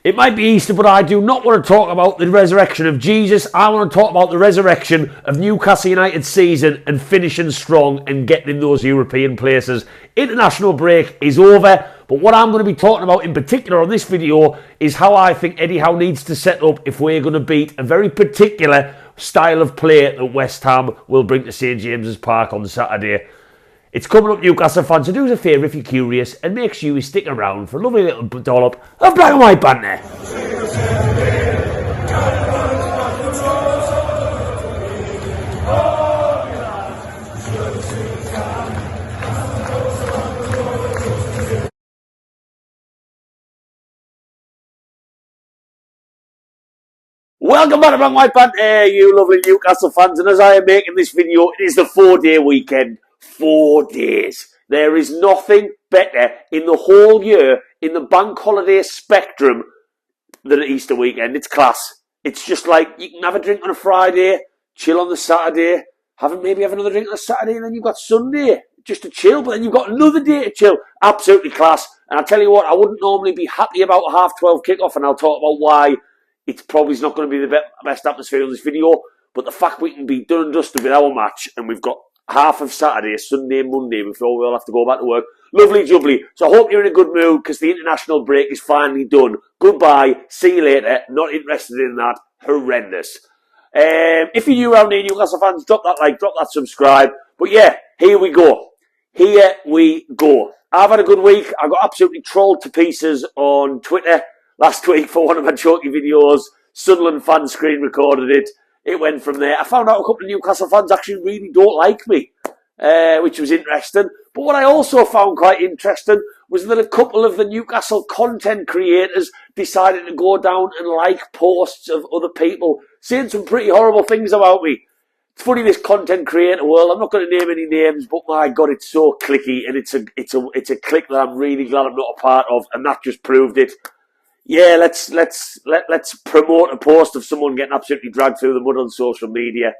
It might be Easter, but I do not want to talk about the resurrection of Jesus. I want to talk about the resurrection of Newcastle United's season and finishing strong and getting in those European places. International break is over, but what I'm going to be talking about in particular on this video is how I think Eddie Howe needs to set up if we're going to beat a very particular style of play that West Ham will bring to St James's Park on Saturday. It's coming up, Newcastle fans, so do us a favour if you're curious and make sure you stick around for a lovely little dollop of black and white banter. Welcome back to Black and White Banter, you lovely Newcastle fans, and as I am making this video, it is the 4-day weekend. 4 days. There is nothing better in the whole year in the bank holiday spectrum than an Easter weekend. It's class. It's just like you can have a drink on a Friday, chill on the Saturday, maybe have another drink on a Saturday, and then you've got Sunday just to chill, but then you've got another day to chill. Absolutely class. And I'll tell you what, I wouldn't normally be happy about a 12:30 kickoff, and I'll talk about why it's probably not going to be the best atmosphere on this video, but the fact we can be done and dusted with our match, and we've got half of Saturday, Sunday and Monday before we all have to go back to work. Lovely jubbly. So I hope you're in a good mood because the international break is finally done. Goodbye. See you later. Not interested in that. Horrendous. If you're new around here, Newcastle fans, drop that like, drop that subscribe. But yeah, here we go. Here we go. I've had a good week. I got absolutely trolled to pieces on Twitter last week for one of my jokey videos. Sunderland fan screen recorded it. It went from there. I found out a couple of Newcastle fans actually really don't like me, which was interesting. But what I also found quite interesting was that a couple of the Newcastle content creators decided to go down and like posts of other people saying some pretty horrible things about me. It's funny, this content creator world. I'm not going to name any names, but my God, it's so clicky, and it's a clique that I'm really glad I'm not a part of, and that just proved it. Yeah, let's promote a post of someone getting absolutely dragged through the mud on social media.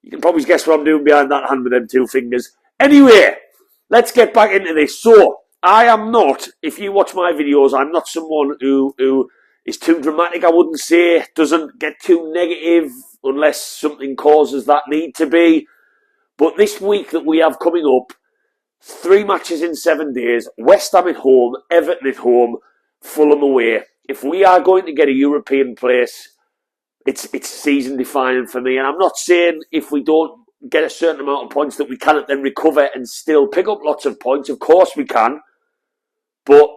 You can probably guess what I'm doing behind that hand with them two fingers. Anyway, let's get back into this. So, I am not, if you watch my videos, I'm not someone who is too dramatic, I wouldn't say, doesn't get too negative unless something causes that need to be. But this week that we have coming up, 3 matches in 7 days, West Ham at home, Everton at home, Fulham away. If we are going to get a European place, it's season defining for me. And I'm not saying if we don't get a certain amount of points that we cannot then recover and still pick up lots of points. Of course we can. But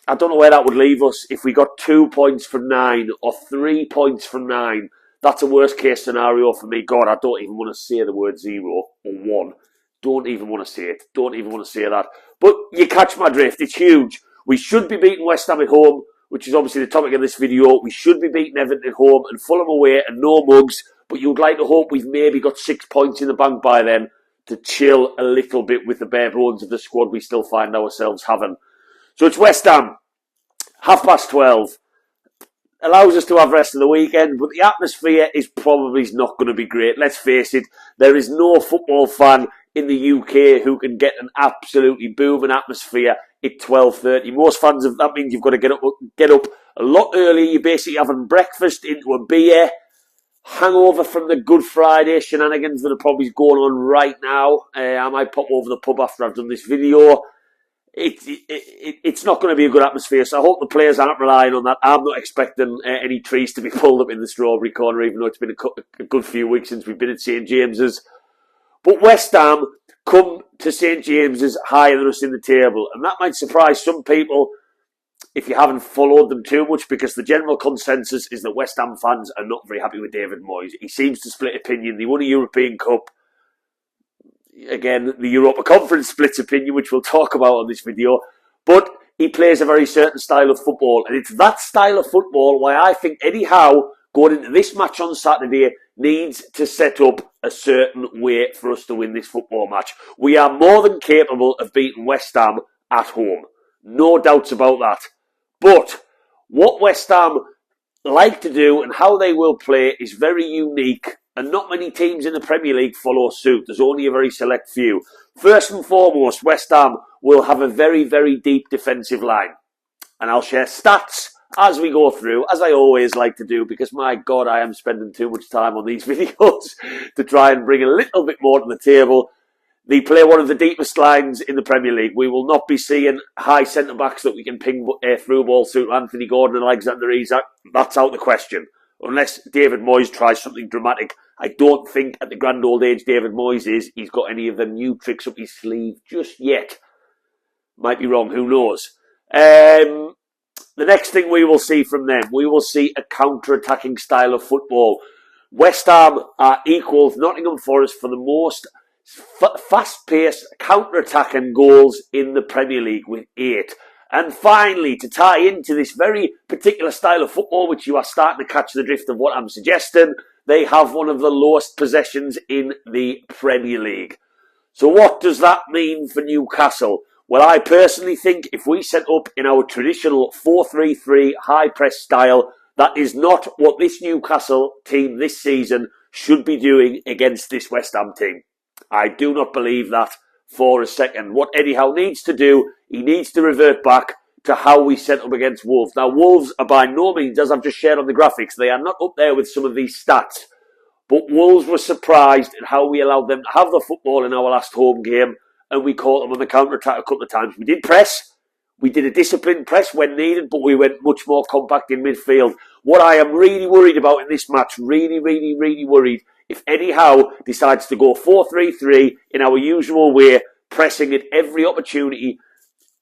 I don't know where that would leave us. If we got 2 points from 9 or 3 points from 9, that's a worst case scenario for me. God, I don't even want to say the word 0 or 1. Don't even want to say it. Don't even want to say that. But you catch my drift. It's huge. We should be beating West Ham at home, which is obviously the topic of this video. We should be beating Everton at home and Fulham away and no mugs. But you'd like to hope we've maybe got 6 points in the bank by then to chill a little bit with the bare bones of the squad we still find ourselves having. So it's West Ham, 12:30. Allows us to have rest of the weekend, but the atmosphere is probably not going to be great. Let's face it, there is no football fan in the UK who can get an absolutely booming atmosphere at 12:30. Most fans of that means you've got to get up a lot earlier. You're basically having breakfast into a beer, hangover from the Good Friday shenanigans that are probably going on right now. I might pop over the pub after I've done this video. It's not going to be a good atmosphere, so I hope the players aren't relying on that. I'm not expecting any trees to be pulled up in the strawberry corner, even though it's been a good few weeks since we've been at St James's. But West Ham come to St James's higher than us in the table, and that might surprise some people if you haven't followed them too much, because the general consensus is that West Ham fans are not very happy with David Moyes. He seems to split opinion. They won a European Cup. Again, the Europa Conference splits opinion, which we'll talk about on this video. But he plays a very certain style of football, and it's that style of football why I think Eddie Howe, going into this match on Saturday, needs to set up a certain way for us to win this football match. We are more than capable of beating West Ham at home. No doubts about that. But what West Ham like to do and how they will play is very unique, and not many teams in the Premier League follow suit. There's only a very select few. First and foremost, West Ham will have a very, very deep defensive line. And I'll share stats as we go through, as I always like to do, because my God, I am spending too much time on these videos to try and bring a little bit more to the table. They play one of the deepest lines in the Premier League. We will not be seeing high centre-backs that we can ping through balls to Anthony Gordon and Alexander Isak. That's out of the question. Unless David Moyes tries something dramatic. I don't think at the grand old age David Moyes is, he's got any of the new tricks up his sleeve just yet. Might be wrong, who knows. The next thing we will see from them, we will see a counter-attacking style of football. West Ham are equal to Nottingham Forest for the most fast-paced counter-attacking goals in the Premier League with 8. And finally, to tie into this very particular style of football, which you are starting to catch the drift of what I'm suggesting, they have one of the lowest possessions in the Premier League. So what does that mean for Newcastle? Well, I personally think if we set up in our traditional 4-3-3 high-press style, that is not what this Newcastle team this season should be doing against this West Ham team. I do not believe that for a second. What Eddie Howe needs to do, he needs to revert back to how we set up against Wolves. Now, Wolves are by no means, as I've just shared on the graphics, they are not up there with some of these stats. But Wolves were surprised at how we allowed them to have the football in our last home game, and we caught them on the counter-attack a couple of times. We did press. We did a disciplined press when needed, but we went much more compact in midfield. What I am really worried about in this match, really worried, if Eddie Howe decides to go 4-3-3 in our usual way, pressing at every opportunity,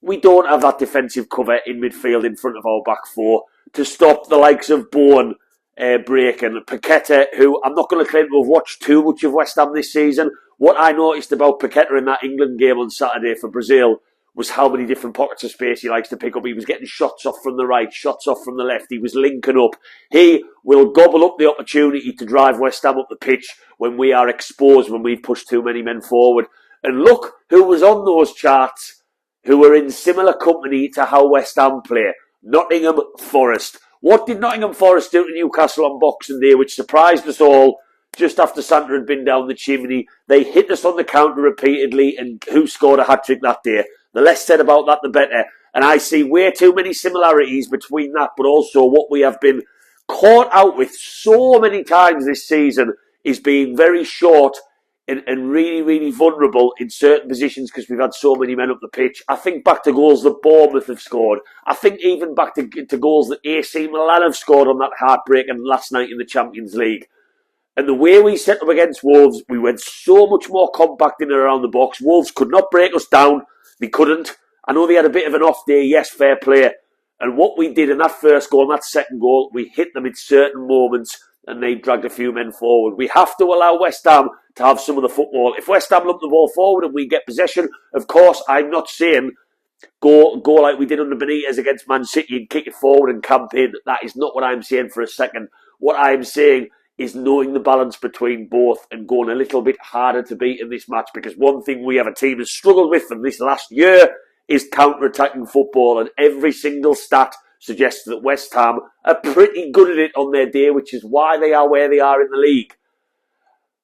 we don't have that defensive cover in midfield in front of our back four to stop the likes of Bowen breaking. Paqueta, who I'm not going to claim to have watched too much of West Ham this season. What I noticed about Paqueta in that England game on Saturday for Brazil was how many different pockets of space he likes to pick up. He was getting shots off from the right, shots off from the left. He was linking up. He will gobble up the opportunity to drive West Ham up the pitch when we are exposed, when we've pushed too many men forward. And look who was on those charts, who were in similar company to how West Ham play. Nottingham Forest. What did Nottingham Forest do to Newcastle on Boxing Day, which surprised us all? Just after Santa had been down the chimney, they hit us on the counter repeatedly, and who scored a hat-trick that day? The less said about that, the better. And I see way too many similarities between that, but also what we have been caught out with so many times this season is being very short and really vulnerable in certain positions because we've had so many men up the pitch. I think back to goals that Bournemouth have scored. I think even back to goals that AC Milan have scored on that heartbreaking last night in the Champions League. And the way we set up against Wolves, we went so much more compact in and around the box. Wolves could not break us down. They couldn't. I know they had a bit of an off day, yes, fair play. And what we did in that first goal and that second goal, we hit them in certain moments and they dragged a few men forward. We have to allow West Ham to have some of the football. If West Ham lump the ball forward and we get possession, of course, I'm not saying go like we did under Benitez against Man City and kick it forward and camp in. That is not what I'm saying for a second. What I'm saying is knowing the balance between both and going a little bit harder to beat in this match, because one thing we have a team has struggled with from this last year is counter-attacking football, and every single stat suggests that West Ham are pretty good at it on their day, which is why they are where they are in the league.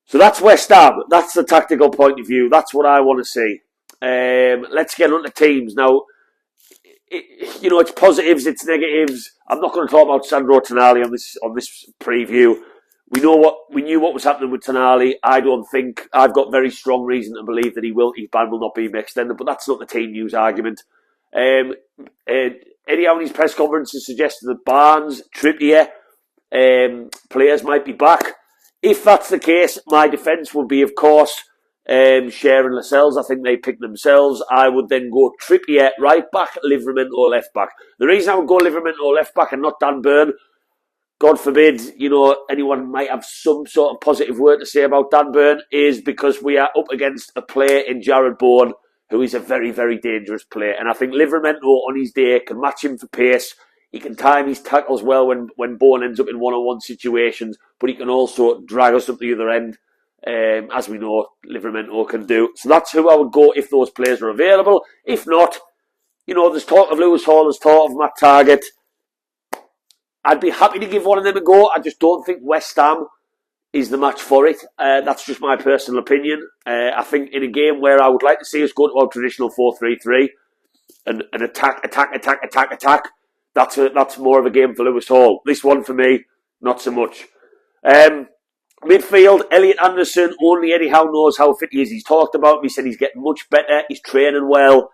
So that's West Ham. That's the tactical point of view. That's what I want to see. Let's get on to teams. Now, it's positives, it's negatives. I'm not going to talk about Sandro Tonali on this preview. We knew what was happening with Tonali. I don't think I've got very strong reason to believe that his ban will not be extended, but that's not the team news argument. Eddie Howe in his press conference has suggested that Barnes, Trippier, players might be back. If that's the case, my defence would be, of course, Cher and Lascelles. I think they picked themselves. I would then go Trippier right back, Livramento left back. The reason I would go Livramento left back and not Dan Burn, God forbid, anyone might have some sort of positive word to say about Dan Burn, is because we are up against a player in Jared Bowen who is a very, very dangerous player. And I think Livramento on his day can match him for pace. He can time his tackles well when Bowen ends up in one-on-one situations, but he can also drag us up the other end, as we know Livramento can do. So that's who I would go if those players are available. If not, there's talk of Lewis Hall, there's talk of Matt Targett. I'd be happy to give one of them a go. I just don't think West Ham is the match for it. That's just my personal opinion. I think in a game where I would like to see us go to our traditional 4-3-3 and attack, That's more of a game for Lewis Hall. This one for me, not so much. Midfield, Elliot Anderson, only Eddie Howe knows how fit he is. He's talked about him. He said he's getting much better. He's training well.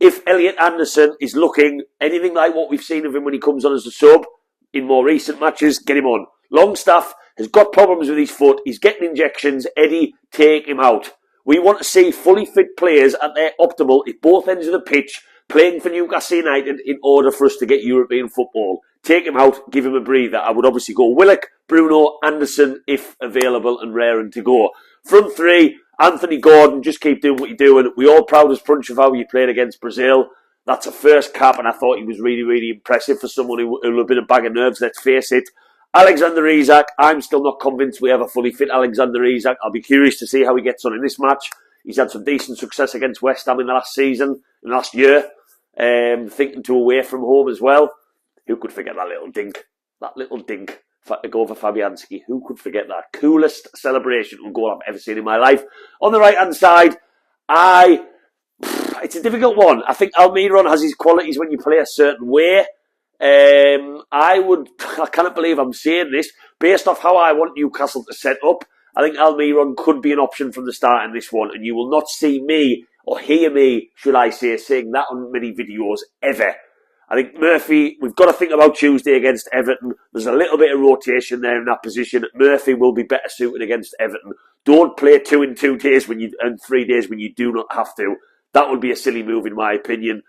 If Elliot Anderson is looking anything like what we've seen of him when he comes on as a sub in more recent matches, get him on. Longstaff has got problems with his foot. He's getting injections. Eddie, take him out. We want to see fully fit players at their optimal at both ends of the pitch playing for Newcastle United in order for us to get European football. Take him out, give him a breather. I would obviously go Willock, Bruno, Anderson, if available and raring to go. Front three, Anthony Gordon, just keep doing what you're doing. We all proud as punch of how you played against Brazil. That's a first cap, and I thought he was really, really impressive for someone who would have been a bag of nerves, let's face it. Alexander Isak, I'm still not convinced we have a fully fit Alexander Isak. I'll be curious to see how he gets on in this match. He's had some decent success against West Ham in the last season, in the last year. Thinking to away from home as well. Who could forget that little dink? That little dink to go for Fabianski. Who could forget that? Coolest celebration and goal I've ever seen in my life. On the right-hand side, it's a difficult one. I think Almiron has his qualities when you play a certain way. I cannot believe I'm saying this. Based off how I want Newcastle to set up, I think Almiron could be an option from the start in this one. And you will not see me, or hear me, should I say, saying that on many videos ever. I think Murphy, we've got to think about Tuesday against Everton. There's a little bit of rotation there in that position. Murphy will be better suited against Everton. Don't play 2 in 2 days and 3 days when you do not have to. That would be a silly move in my opinion.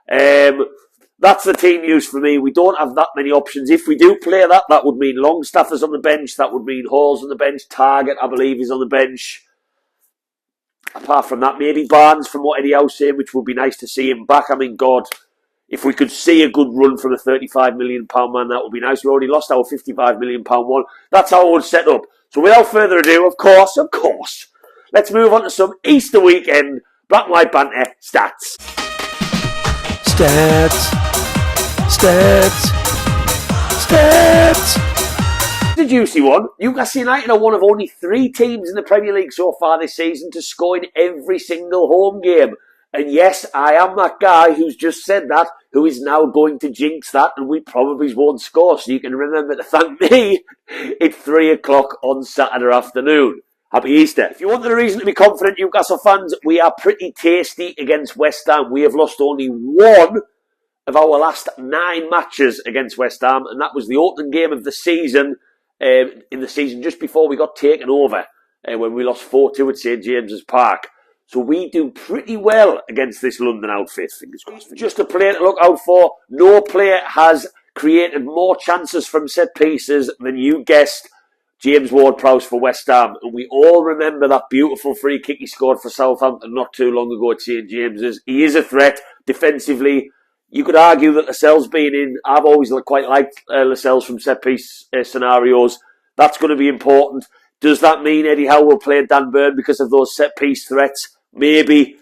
That's the team news for me. We don't have that many options. If we do play that, that would mean Longstaff is on the bench. That would mean Hall's on the bench. Target, I believe, is on the bench. Apart from that, maybe Barnes from what Eddie Howe's saying, which would be nice to see him back. I mean, God, if we could see a good run from a £35 million man, that would be nice. We already lost our £55 million one. That's how I would set up. So without further ado, of course, let's move on to some Easter weekend black and white banter stats. Stats. The juicy one. Newcastle United are one of only 3 teams in the Premier League so far this season to score in every single home game. And yes, I am that guy who's just said that, who is now going to jinx that, and we probably won't score. So you can remember to thank me. It's 3 o'clock on Saturday afternoon. Happy Easter. If you wanted a reason to be confident, Newcastle fans, we are pretty tasty against West Ham. We have lost only 1 of our last 9 matches against West Ham, and that was the opening game of the season, in the season just before we got taken over, when we lost 4-2 at St James's Park. So we do pretty well against this London outfit. Fingers crossed. Just a player to look out for. No player has created more chances from set pieces than you guessed, James Ward-Prowse for West Ham. And we all remember that beautiful free kick he scored for Southampton not too long ago at St James's. He is a threat defensively. You could argue that Lascelles being in, I've always quite liked Lascelles from set-piece scenarios. That's going to be important. Does that mean Eddie Howe will play Dan Burn because of those set-piece threats? Maybe.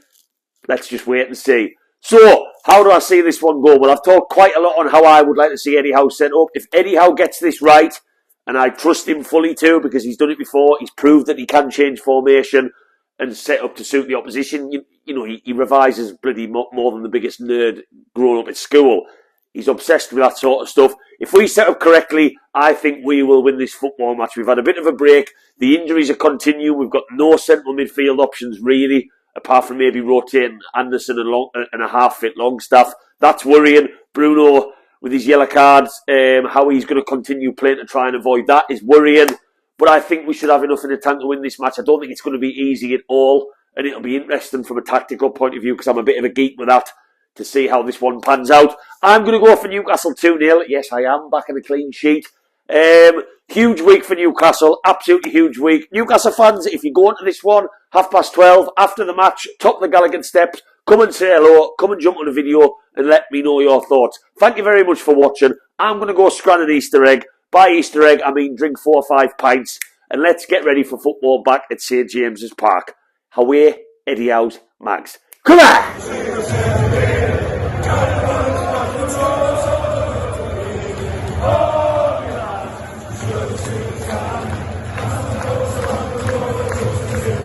Let's just wait and see. So, how do I see this one go? Well, I've talked quite a lot on how I would like to see Eddie Howe set up. If Eddie Howe gets this right, and I trust him fully too, because he's done it before, he's proved that he can change formation and set up to suit the opposition. You know, he revises bloody more than the biggest nerd growing up at school. He's obsessed with that sort of stuff. If we set up correctly, I think we will win this football match. We've had a bit of a break. The injuries are continuing. We've got no central midfield options, really, apart from maybe rotating Anderson and a half-fit Longstaff. That's worrying. Bruno, with his yellow cards, how he's going to continue playing to try and avoid that is worrying. But I think we should have enough in the tank to win this match. I don't think it's going to be easy at all. And it'll be interesting from a tactical point of view, because I'm a bit of a geek with that, to see how this one pans out. I'm going to go for Newcastle 2-0. Yes, I am back in a clean sheet. Huge week for Newcastle. Absolutely huge week. Newcastle fans, if you go into this one, 12:30, after the match, top of the Gallagher steps, come and say hello, come and jump on a video and let me know your thoughts. Thank you very much for watching. I'm going to go scran an Easter egg. By Easter egg, I mean drink 4 or 5 pints. And let's get ready for football back at St James's Park. Away, Eddie Howe's Mags. Come on!